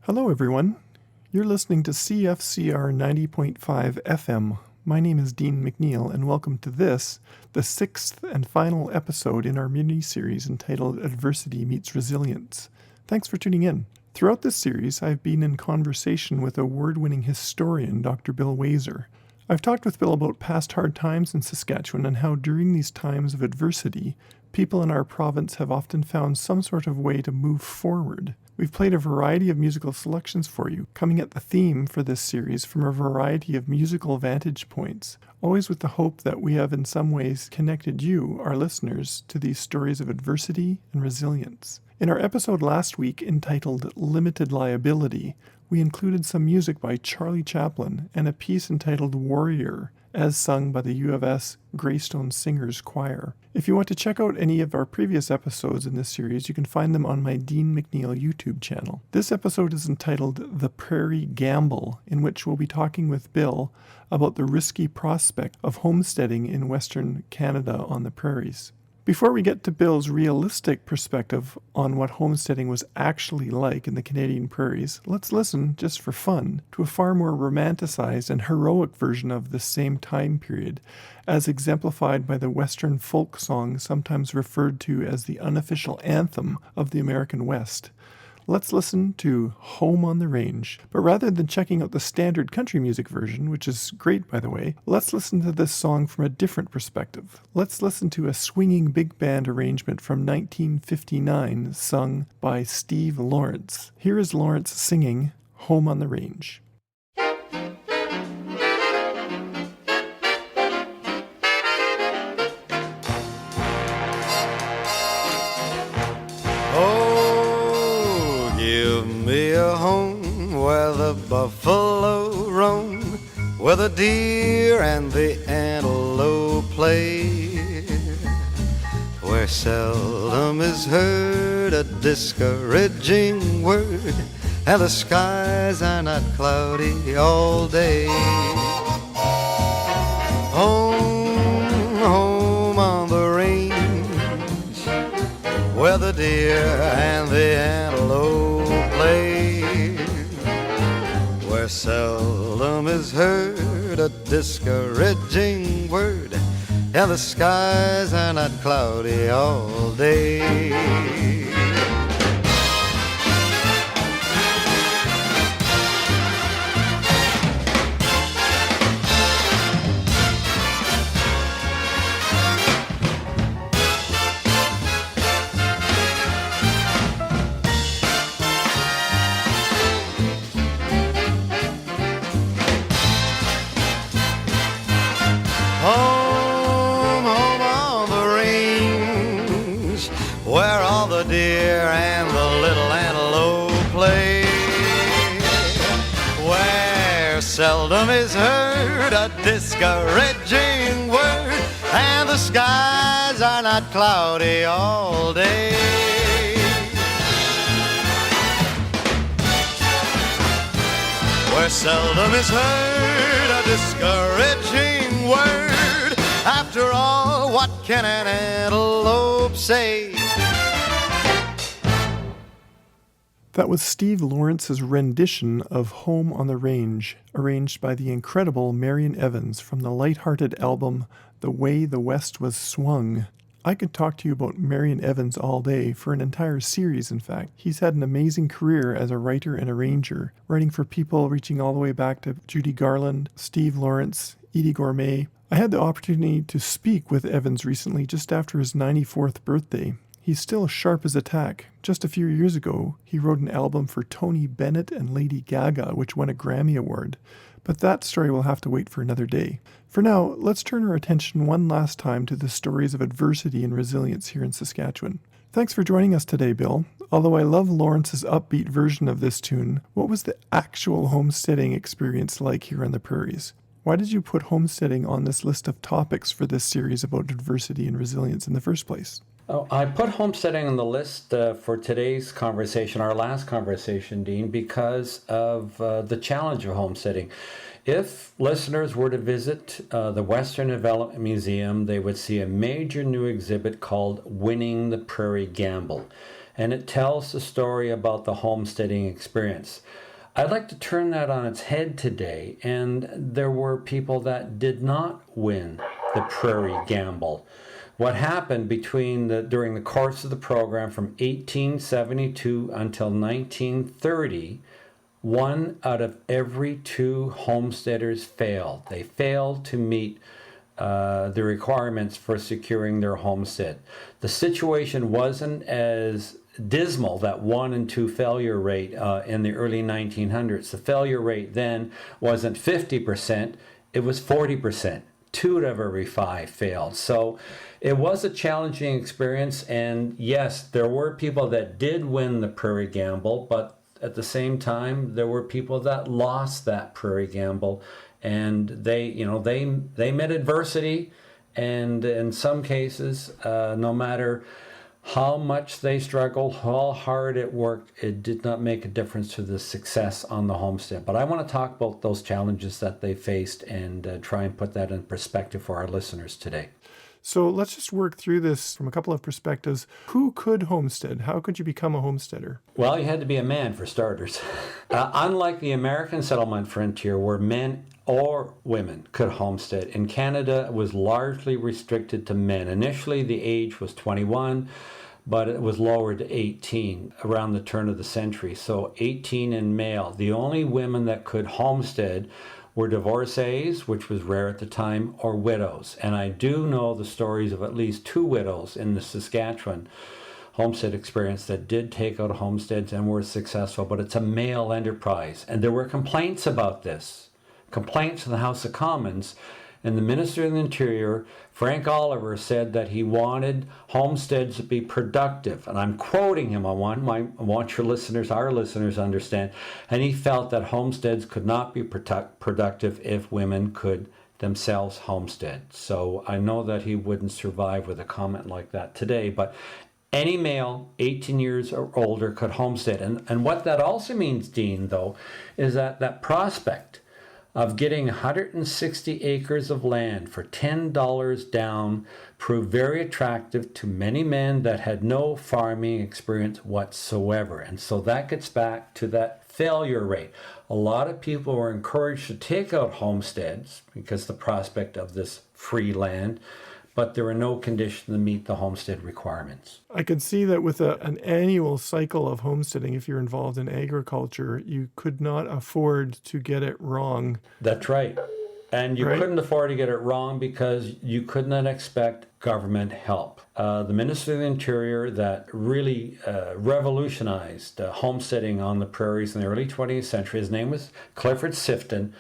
Hello, everyone. You're listening to CFCR 90.5 FM. My name is Dean McNeil, and welcome to this, the sixth and final episode in our mini-series entitled Adversity Meets Resilience. Thanks for tuning in. Throughout this series, I've been in conversation with award-winning historian Dr. Bill Wazer. I've talked with Bill about past hard times in Saskatchewan and how during these times of adversity, people in our province have often found some sort of way to move forward. We've played a variety of musical selections for you, coming at the theme for this series from a variety of musical vantage points, always with the hope that we have in some ways connected you, our listeners, to these stories of adversity and resilience. In our episode last week entitled Limited Liability, we included some music by Charlie Chaplin and a piece entitled Warrior, as sung by the U of S Greystone Singers Choir. If you want to check out any of our previous episodes in this series, you can find them on my Dean McNeil YouTube channel. This episode is entitled The Prairie Gamble, in which we'll be talking with Bill about the risky prospect of homesteading in Western Canada on the prairies. Before we get to Bill's realistic perspective on what homesteading was actually like in the Canadian prairies, let's listen, just for fun, to a far more romanticized and heroic version of this same time period, as exemplified by the Western folk song sometimes referred to as the unofficial anthem of the American West. Let's listen to Home on the Range. But rather than checking out the standard country music version, which is great by the way, let's listen to this song from a different perspective. Let's listen to a swinging big band arrangement from 1959 sung by Steve Lawrence. Here is Lawrence singing Home on the Range. Where the buffalo roam, where the deer and the antelope play, where seldom is heard a discouraging word, and the skies are not cloudy all day. Home, home on the range, where the deer and the antelope play, where seldom is heard a discouraging word, and the skies are not cloudy all day. Home, home on the range, where all the deer and the little antelope play, where seldom is heard a discouraging word, and the skies are not cloudy all day. Where seldom is heard a discouraging word, after all, what can an antelope say? That was Steve Lawrence's rendition of Home on the Range, arranged by the incredible Marion Evans from the light-hearted album The Way the West Was Swung. I could talk to you about Marion Evans all day, for an entire series in fact. He's had an amazing career as a writer and arranger, writing for people reaching all the way back to Judy Garland, Steve Lawrence, Edie Gourmet. I had the opportunity to speak with Evans recently just after his 94th birthday. He's still sharp as a tack. Just a few years ago, he wrote an album for Tony Bennett and Lady Gaga, which won a Grammy Award. But that story will have to wait for another day. For now, let's turn our attention one last time to the stories of adversity and resilience here in Saskatchewan. Thanks for joining us today, Bill. Although I love Lawrence's upbeat version of this tune, what was the actual homesteading experience like here on the prairies? Why did you put homesteading on this list of topics for this series about adversity and resilience in the first place? Oh, I put homesteading on the list for today's conversation, our last conversation, Dean, because of the challenge of homesteading. If listeners were to visit the Western Development Museum, they would see a major new exhibit called Winning the Prairie Gamble. and it tells the story about the homesteading experience. I'd like to turn that on its head today, and there were people that did not win the Prairie Gamble. What happened during the course of the program from 1872 until 1930, 1 out of every 2 homesteaders failed. They failed to meet the requirements for securing their homestead. The situation wasn't as dismal, that 1 and 2 failure rate in the early 1900s. The failure rate then wasn't 50%, it was 40%. 2 out of every 5 failed. So it was a challenging experience, and yes, there were people that did win the Prairie Gamble, but at the same time, there were people that lost that Prairie Gamble, and they met adversity, and in some cases, no matter how much they struggled, how hard it worked, it did not make a difference to the success on the homestead. But I want to talk about those challenges that they faced and try and put that in perspective for our listeners today. So let's just work through this from a couple of perspectives. Who could homestead? How could you become a homesteader? Well, you had to be a man for starters. Unlike the American settlement frontier where men or women could homestead, in Canada it was largely restricted to men. Initially the age was 21, but it was lowered to 18 around the turn of the century. So 18 and male. The only women that could homestead were divorcees, which was rare at the time, or widows. And I do know the stories of at least 2 widows in the Saskatchewan homestead experience that did take out homesteads and were successful, but it's a male enterprise. And there were complaints about this, complaints in the House of Commons, and the Minister of the Interior, Frank Oliver, said that he wanted homesteads to be productive. And I'm quoting him. I want your listeners, our listeners, to understand. And he felt that homesteads could not be productive if women could themselves homestead. So I know that he wouldn't survive with a comment like that today, but any male 18 years or older could homestead. And what that also means, Dean, though, is that prospect of getting 160 acres of land for $10 down proved very attractive to many men that had no farming experience whatsoever. And so that gets back to that failure rate. A lot of people were encouraged to take out homesteads because the prospect of this free land, but there were no conditions to meet the homestead requirements. I could see that with an annual cycle of homesteading, if you're involved in agriculture, you could not afford to get it wrong. That's right. And you couldn't afford to get it wrong because you could not expect government help. The Minister of the Interior that really revolutionized homesteading on the prairies in the early 20th century, his name was Clifford Sifton.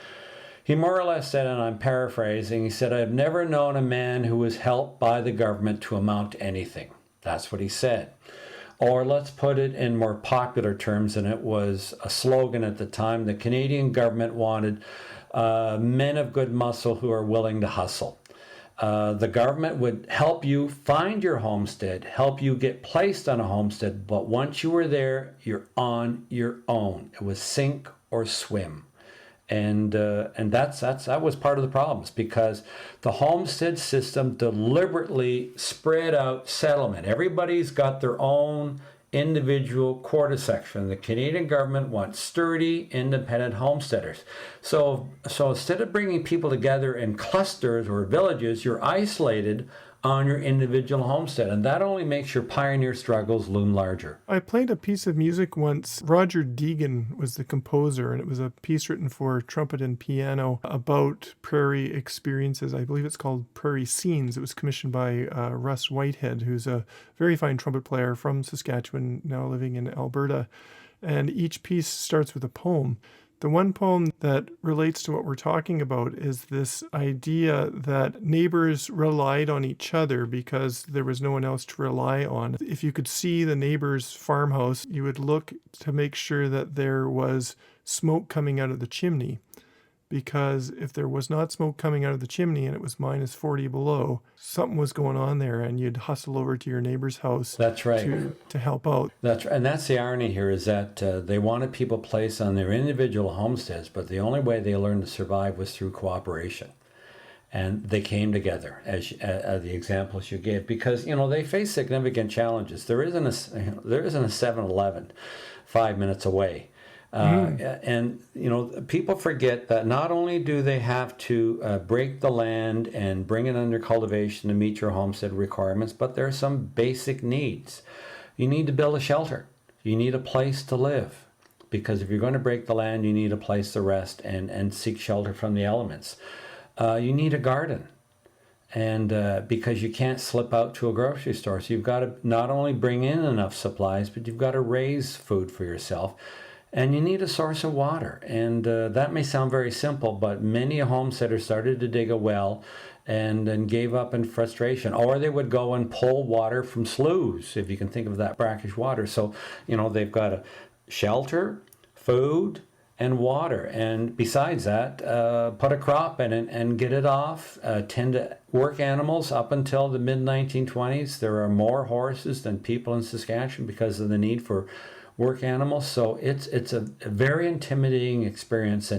He more or less said, and I'm paraphrasing, he said, "I've never known a man who was helped by the government to amount to anything." That's what he said. Or let's put it in more popular terms, and it was a slogan at the time, the Canadian government wanted men of good muscle who are willing to hustle. The government would help you find your homestead, help you get placed on a homestead, but once you were there, you're on your own. It was sink or swim. And that was part of the problems because the homestead system deliberately spread out settlement. Everybody's got their own individual quarter section. The Canadian government wants sturdy, independent homesteaders. So instead of bringing people together in clusters or villages, you're isolated on your individual homestead, and that only makes your pioneer struggles loom larger. I played a piece of music once. Roger Deegan was the composer, and it was a piece written for trumpet and piano about prairie experiences. I believe it's called Prairie Scenes. It was commissioned by Russ Whitehead, who's a very fine trumpet player from Saskatchewan, now living in Alberta. And each piece starts with a poem. The one poem that relates to what we're talking about is this idea that neighbors relied on each other because there was no one else to rely on. If you could see the neighbor's farmhouse, you would look to make sure that there was smoke coming out of the chimney. Because if there was not smoke coming out of the chimney and it was minus 40 below, something was going on there, and you'd hustle over to your neighbor's house. That's right. To help out. That's right. And that's the irony here is that they wanted people placed on their individual homesteads, but the only way they learned to survive was through cooperation. and they came together as the examples you gave, because they face significant challenges. There isn't a 7-Eleven 5 minutes away. And people forget that not only do they have to break the land and bring it under cultivation to meet your homestead requirements, but there are some basic needs. You need to build a shelter. You need a place to live, because if you're going to break the land, you need a place to rest and seek shelter from the elements. You need a garden, and because you can't slip out to a grocery store, so you've got to not only bring in enough supplies, but you've got to raise food for yourself. And you need a source of water. And that may sound very simple, but many a homesteader started to dig a well and then gave up in frustration. Or they would go and pull water from sloughs, if you can think of that brackish water. So, they've got a shelter, food, and water. And besides that, put a crop in it and get it off. Tend to work animals. Up until the mid-1920s, there are more horses than people in Saskatchewan because of the need for work animals. So it's a very intimidating experience,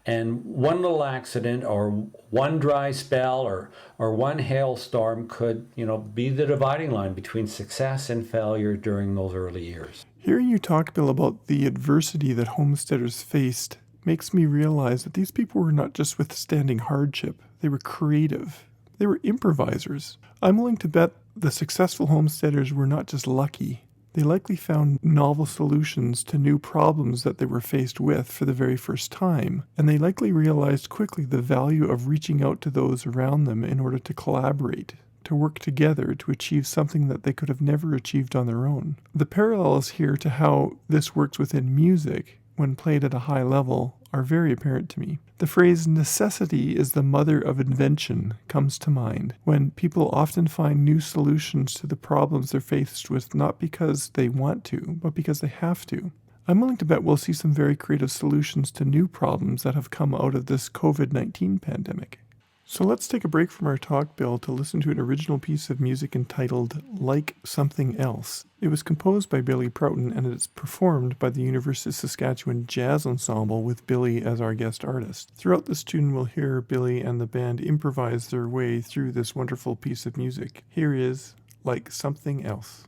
and one little accident or one dry spell or one hailstorm could be the dividing line between success and failure during those early years. Hearing you talk, Bill, about the adversity that homesteaders faced makes me realize that these people were not just withstanding hardship, they were creative. They were improvisers. I'm willing to bet the successful homesteaders were not just lucky. They likely found novel solutions to new problems that they were faced with for the very first time, and they likely realized quickly the value of reaching out to those around them in order to collaborate, to work together to achieve something that they could have never achieved on their own. The parallels here to how this works within music, when played at a high level, are very apparent to me. The phrase necessity is the mother of invention comes to mind when people often find new solutions to the problems they're faced with, not because they want to, but because they have to. I'm willing to bet we'll see some very creative solutions to new problems that have come out of this COVID-19 pandemic. So let's take a break from our talk, Bill, to listen to an original piece of music entitled Like Something Else. It was composed by Billy Proughton, and it's performed by the University of Saskatchewan Jazz Ensemble with Billy as our guest artist. Throughout this tune, we'll hear Billy and the band improvise their way through this wonderful piece of music. Here is Like Something Else.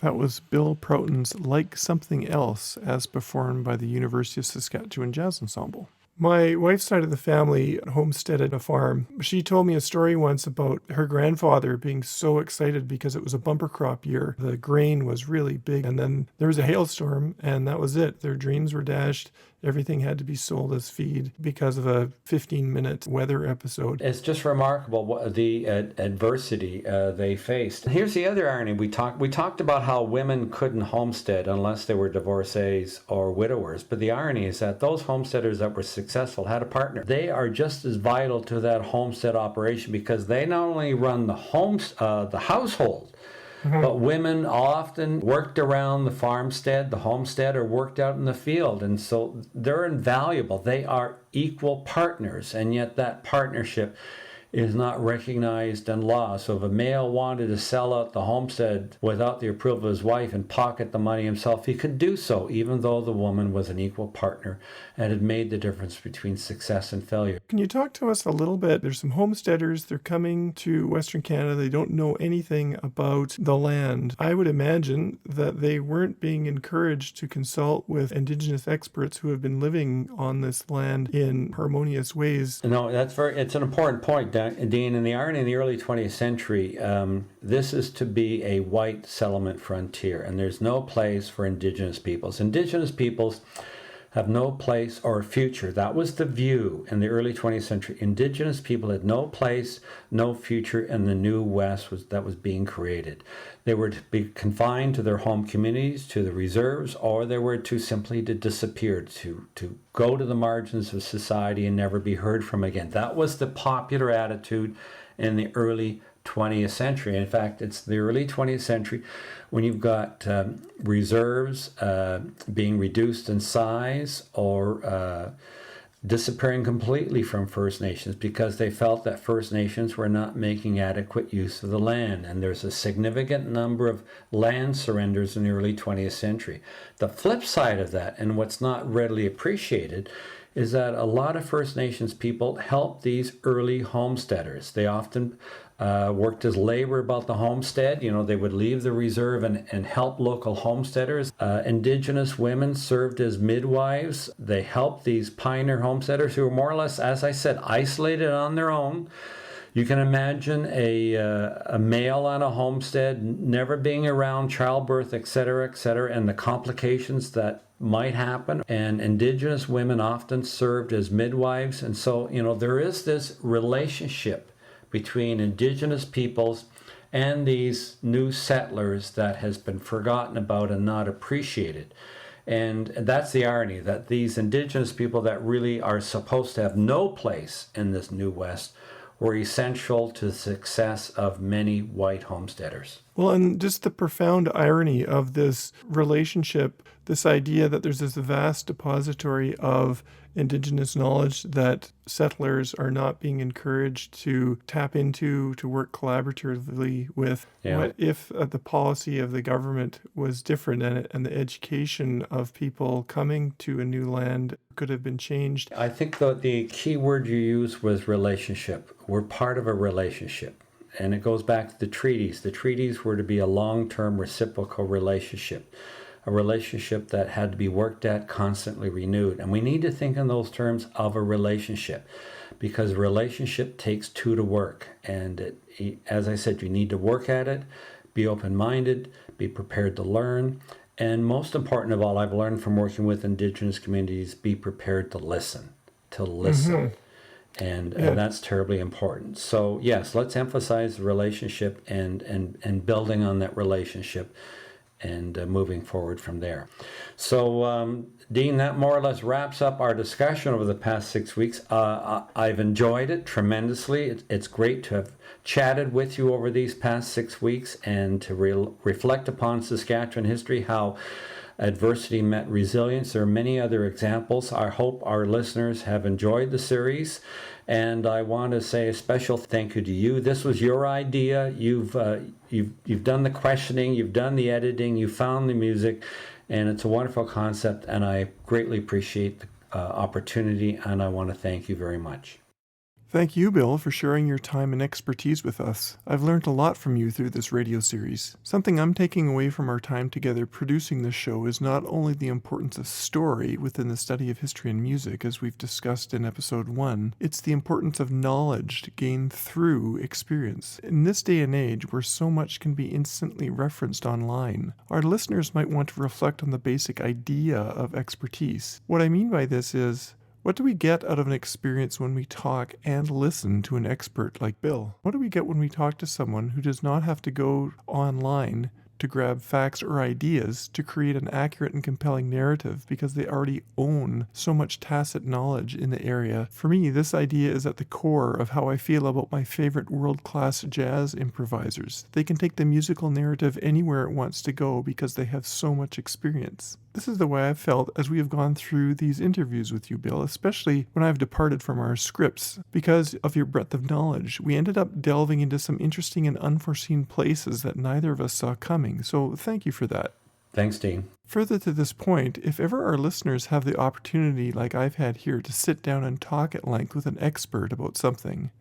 That was Bill Prouton's Like Something Else, as performed by the University of Saskatchewan Jazz Ensemble. My wife's side of the family homesteaded a farm. She told me a story once about her grandfather being so excited because it was a bumper crop year. The grain was really big, and then there was a hailstorm, and that was it. Their dreams were dashed. Everything had to be sold as feed because of a 15-minute weather episode. It's just remarkable what the adversity they faced. Here's the other irony. We talked about how women couldn't homestead unless they were divorcees or widowers. But the irony is that those homesteaders that were successful had a partner. They are just as vital to that homestead operation because they not only run the household, but women often worked around the farmstead, the homestead, or worked out in the field. And so they're invaluable. They are equal partners, and yet that partnership is not recognized in law. So if a male wanted to sell out the homestead without the approval of his wife and pocket the money himself, he could do so, even though the woman was an equal partner and had made the difference between success and failure. Can you talk to us a little bit? There's some homesteaders, they're coming to Western Canada, they don't know anything about the land. I would imagine that they weren't being encouraged to consult with Indigenous experts who have been living on this land in harmonious ways. No, it's an important point, Dean. In the irony in the early 20th century, this is to be a white settlement frontier, and there's no place for Indigenous peoples. Indigenous peoples have no place or future. That was the view in the early 20th century. Indigenous people had no place, no future in the new West that was being created. They were to be confined to their home communities, to the reserves, or they were to simply to disappear, to go to the margins of society and never be heard from again. That was the popular attitude in the early 20th century. In fact, it's the early 20th century when you've got reserves being reduced in size or disappearing completely from First Nations because they felt that First Nations were not making adequate use of the land. And there's a significant number of land surrenders in the early 20th century. The flip side of that, and what's not readily appreciated, is that a lot of First Nations people helped these early homesteaders. They often worked as labor about the homestead. You know, they would leave the reserve and help local homesteaders. Indigenous women served as midwives. They helped these pioneer homesteaders who were more or less, as I said, isolated on their own. You can imagine a male on a homestead never being around childbirth, etc., and the complications that might happen. And Indigenous women often served as midwives. And so, you know, there is this relationship between Indigenous peoples and these new settlers that has been forgotten about and not appreciated. And that's the irony, that these Indigenous people that really are supposed to have no place in this new West were essential to the success of many white homesteaders. Well, and just the profound irony of this relationship, this idea that there's this vast depository of Indigenous knowledge that settlers are not being encouraged to tap into, to work collaboratively with. Yeah. What if the policy of the government was different and the education of people coming to a new land could have been changed? I think the key word you used was relationship. We're part of a relationship. And it goes back to the treaties. The treaties were to be a long-term reciprocal relationship, a relationship that had to be worked at, constantly renewed. And we need to think in those terms of a relationship, because a relationship takes two to work. And as I said, you need to work at it, be open-minded, be prepared to learn, and most important of all, I've learned from working with Indigenous communities, be prepared to listen. And that's terribly important. So yes, let's emphasize the relationship and building on that relationship and moving forward from there. So Dean, that more or less wraps up our discussion over the past 6 weeks. I've enjoyed it tremendously. It's great to have chatted with you over these past 6 weeks and to reflect upon Saskatchewan history, how adversity met resilience. There are many other examples. I hope our listeners have enjoyed the series, and I want to say a special thank you to you. This was your idea. You've done the questioning, you've done the editing, you found the music, and it's a wonderful concept, and I greatly appreciate the opportunity, and I want to thank you very much. Thank you, Bill, for sharing your time and expertise with us. I've learned a lot from you through this radio series. Something I'm taking away from our time together producing this show is not only the importance of story within the study of history and music, as we've discussed in episode 1, it's the importance of knowledge gained through experience. In this day and age, where so much can be instantly referenced online, our listeners might want to reflect on the basic idea of expertise. What I mean by this is, what do we get out of an experience when we talk and listen to an expert like Bill? What do we get when we talk to someone who does not have to go online to grab facts or ideas to create an accurate and compelling narrative because they already own so much tacit knowledge in the area? For me, this idea is at the core of how I feel about my favorite world-class jazz improvisers. They can take the musical narrative anywhere it wants to go because they have so much experience. This is the way I've felt as we have gone through these interviews with you, Bill, especially when I've departed from our scripts. Because of your breadth of knowledge, we ended up delving into some interesting and unforeseen places that neither of us saw coming, so thank you for that. Thanks, Dean. Further to this point, if ever our listeners have the opportunity, like I've had here, to sit down and talk at length with an expert about something,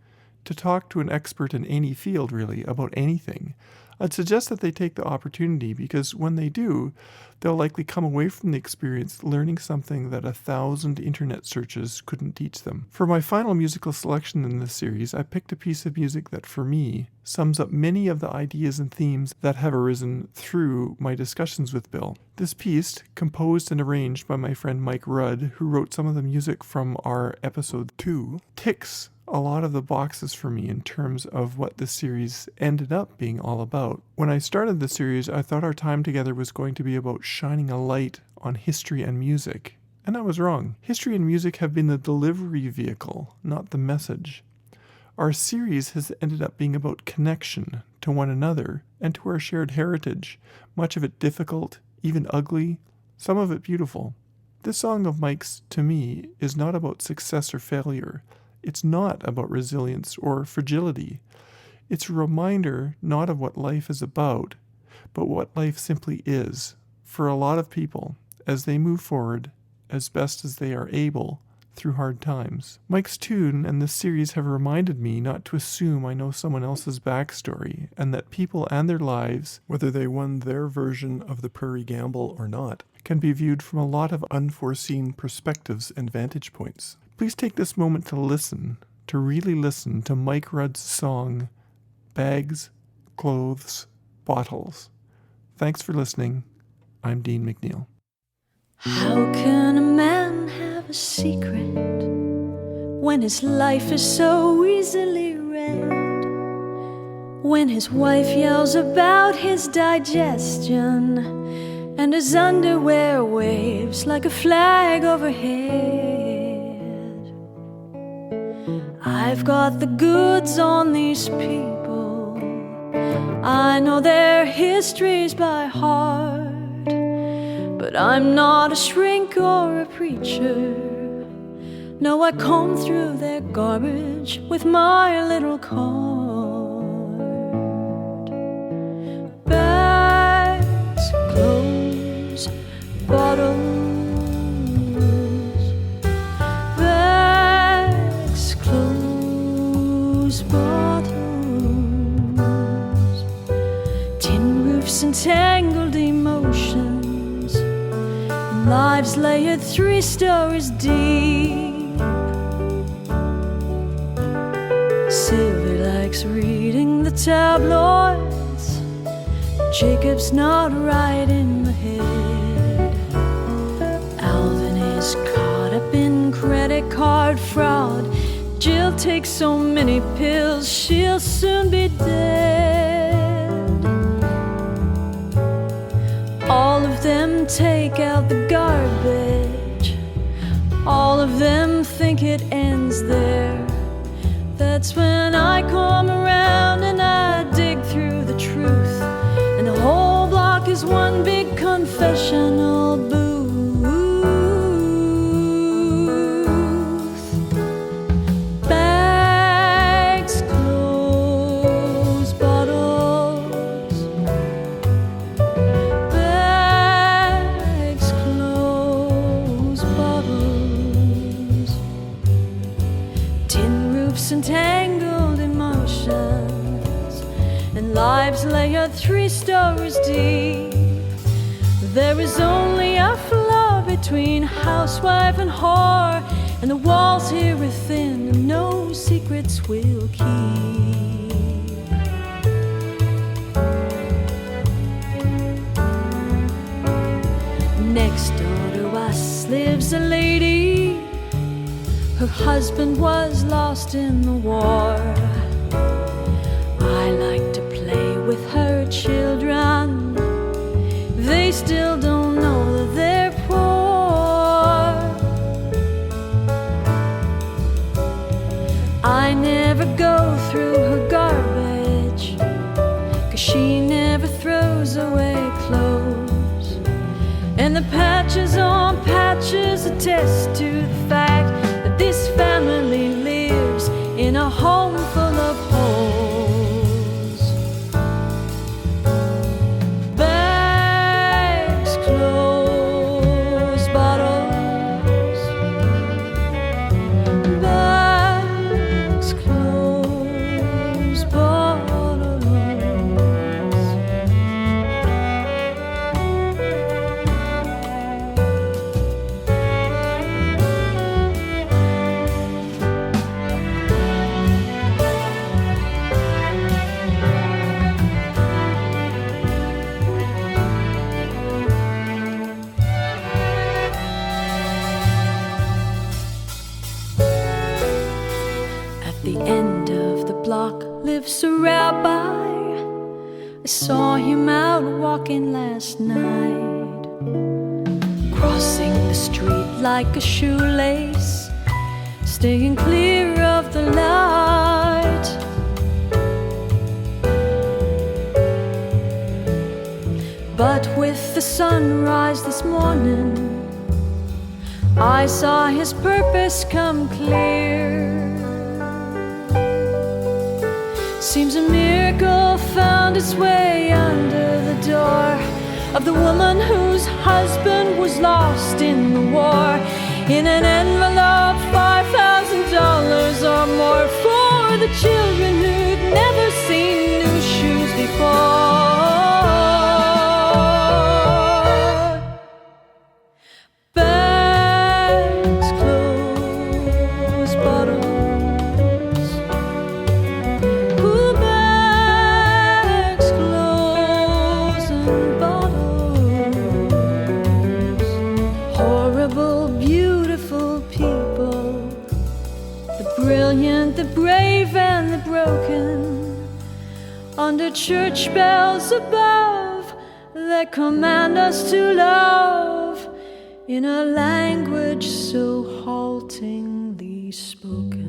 to talk to an expert in any field, really, about anything, I'd suggest that they take the opportunity, because when they do, they'll likely come away from the experience learning something that 1,000 internet searches couldn't teach them. For my final musical selection in this series, I picked a piece of music that, for me, sums up many of the ideas and themes that have arisen through my discussions with Bill. This piece, composed and arranged by my friend Mike Rudd, who wrote some of the music from our episode 2, ticks a lot of the boxes for me in terms of what the series ended up being all about. When I started the series, I thought our time together was going to be about shining a light on history and music. And I was wrong. History and music have been the delivery vehicle, not the message. Our series has ended up being about connection to one another and to our shared heritage, much of it difficult, even ugly, some of it beautiful. This song of Mike's, to me, is not about success or failure. It's not about resilience or fragility. It's a reminder not of what life is about, but what life simply is for a lot of people as they move forward as best as they are able through hard times. Mike's tune and this series have reminded me not to assume I know someone else's backstory, and that people and their lives, whether they won their version of the Prairie Gamble or not, can be viewed from a lot of unforeseen perspectives and vantage points. Please take this moment to listen, to really listen to Mike Rudd's song, Bags, Clothes, Bottles. Thanks for listening. I'm Dean McNeil. How can a man have a secret when his life is so easily read? When his wife yells about his digestion and his underwear waves like a flag overhead? I've got the goods on these people. I know their histories by heart, but I'm not a shrink or a preacher. No, I comb through their garbage with my little card. Bags, clothes, bottles. Bags, clothes, bottles. Tin roofs and tangled emotions. Lives layered 3 stories deep. Sylvie likes reading the tabloids. Jacob's not right in the head. Alvin is caught up in credit card fraud. Jill takes so many pills, she'll soon be dead. All of them take out the garbage. All of them think it ends there. That's when I come around and I dig through the truth, and the whole block is one big confessional booth. Bags, clothes, bottles. Bags, clothes, bottles. Tin roofs loose and tangled emotions, and lives layered 3 stories deep. There is only a floor between housewife and whore, and the walls here are thin and no secrets will keep. Next door to us lives a lady. Her husband was lost in the war. I like to play with her children. They still don't know that they're poor. I never go through her garbage, 'cause she never throws away clothes. And the patches on patches attest to the fact that this family lives in a home full of holes. Bags, clothes, bottles. Bags, clothes, bottles. At the end of the block lives a rabbi. I saw him out walking last night, crossing the street like a shoelace, staying clear of the light. But with the sunrise this morning, I saw his purpose come clear. Seems a miracle found its way under the door of the woman whose husband was lost in the war. In an envelope, $5,000 or more for the children who'd never seen new shoes before. Bags, clothes, bottles. Ooh, bags, clothes, and bottles. Horrible, beautiful people, the brilliant, the brave, and the broken, under church bells above that command us to love in a language so haltingly spoken.